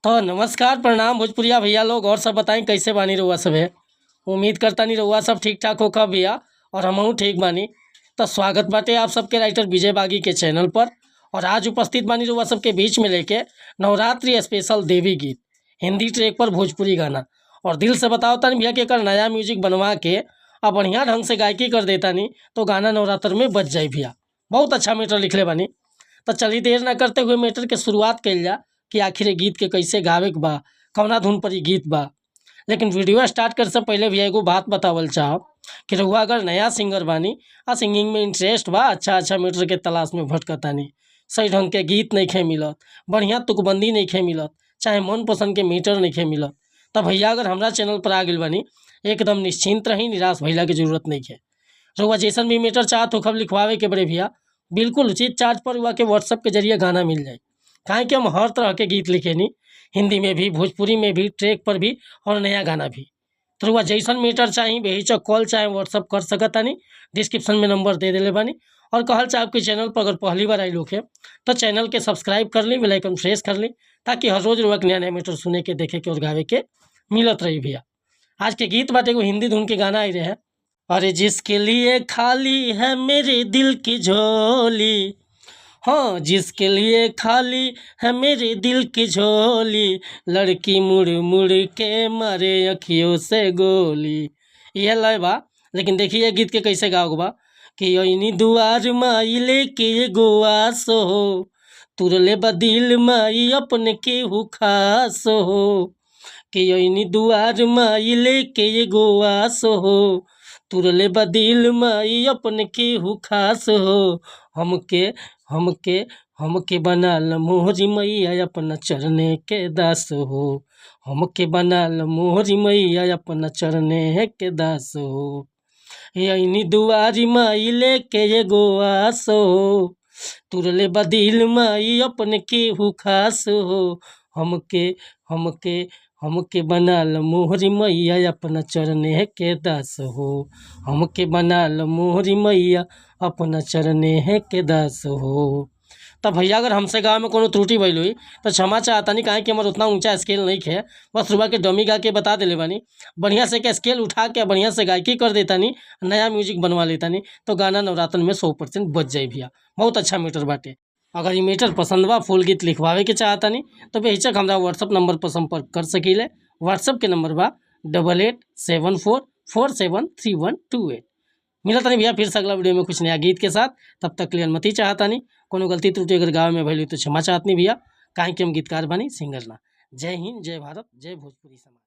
तो नमस्कार प्रणाम भोजपुरिया भैया लोग और सब बताएं कैसे बानी रउआ सब है। उम्मीद करता नहीं रउआ सब ठीक ठाक होगा भैया और हमहू ठीक बानी। तो स्वागत बाटे आप सबके राइटर विजय बागी के चैनल पर। और आज उपस्थित बानी रउआ सबके बीच में लेके नवरात्रि स्पेशल देवी गीत हिंदी ट्रैक पर भोजपुरी गाना। और दिल से बताओ तनी भैया कि अगर नया म्यूजिक बनवा के और बढ़िया ढंग से गायकी कर देता नहीं तो गाना नवरात्र में बच जाए भैया। बहुत अच्छा मैटर लिखले बानी। तो चलिए देर ना करते हुए मैटर के शुरुआत कल जा कि आखिर ये गीत के कैसे गावे के बा, कौना धुन पर ये गीत बा। लेकिन वीडियो स्टार्ट करे से पहले भी एगो बात बतावल चाहब कि रउआ अगर नया सिंगर बानी आ सिंगिंग में इंटरेस्ट बा, अच्छा मैटर के तलाश में भटकतानी, सही ढंग के गीत नहीं खे मिलत, बढ़िया तुकबंदी नहीं खे मिलत, चाहे मन पसंद के मीटर नहीं खे मिलत, तब भैया अगर हमरा चैनल पर आ गइल बानी एकदम निश्चिंत रही, निराश भइला के जरूरत नहीं है। रउआ जैसन भी मीटर चाहत होखब लिखवावे के बड़े भैया बिल्कुल उचित चार्ज पर हुआ के व्हाट्सएप के जरिए गाना मिल जाए। काहे कि हम हर तरह के गीत लिखे नी, हिंदी में भी, भोजपुरी में भी, ट्रैक पर भी और नया गाना भी। तो रुआ जैसन मीटर चाहिए बेहिचक कॉल चाहे व्हाट्सअप कर सकता नहीं। डिस्क्रिप्शन में नंबर दे दिले बानी। और कहल चाहे आपके चैनल पर अगर पहली बार आई लोग है तो चैनल के सब्सक्राइब कर ली, बेल आइकन प्रेस कर ली, ताकि हर रोज रुआ के नया नया मीटर सुने के, देखे के और गावे के मिलत रही भैया। आज के गीत बाटे को हिंदी धुन के गाना आई रहे हैं। अरे जिसके लिए खाली है मेरे दिल की झोली, हाँ जिसके लिए खाली है मेरे दिल की झोली, लड़की मुड़ मुड़ के मारे अखियों से गोली। यह लय बा। लेकिन देखिए गीत के कैसे गाओ बा कि ओइनी दुआर माई लेके ये गोआस हो, तुरले बदिल माई अपने के खास हो, कि ओइनी दुआर माई लेके ये गोआस हो, तुरले बदिल माई अपने के खास हो, हमके हमके हमके बनाल मोहरी मैया अपना चरने के दास हो, हमके बनाल मोहरी मैया अपना चरने के दास हो, यही दुआरी माई लेके ये गोआस हो, तुरले बदिल माई अपने के खास हो, हमके हमके हमके बनाल मोहरी मैया अपना चरने के दास हो, हमके बनाल मोहरी मैया अपना चरने के दास हो। तब भैया अगर हमसे गाँव में कोनो त्रुटि भइल हुई तो क्षमा चाहता नहीं, काहे कि हमारा उतना ऊंचा स्केल नहीं है। बस सुबह के डमी गा के बता दिले बानी, बढ़िया से के स्केल उठा के बढ़िया से गायकी कर देता नहीं, नया म्यूजिक बनवा लेता नहीं तो गाना नवरात्र में 100% बच जाए भैया। बहुत अच्छा मीटर बाटे। अगर ये मीटर पसंद बा, फुल गीत लिखवावे के चाहता नहीं तो बेहिचक हमारा व्हाट्सअप नंबर पर संपर्क कर सकीले। व्हाट्सअप के नंबर बा 8874473128। मिला तनी भैया फिर से अगला वीडियो में कुछ नया गीत के साथ। तब तक के लिए अनुमति चाहता नहीं, कोनो गलती त्रुटि अगर गाँव में भइल तो क्षमा चाहत नहीं भैया, काहे कि हम गीतकार बनी, सिंगर ना। जय हिंद, जय भारत, जय भोजपुरी समाज।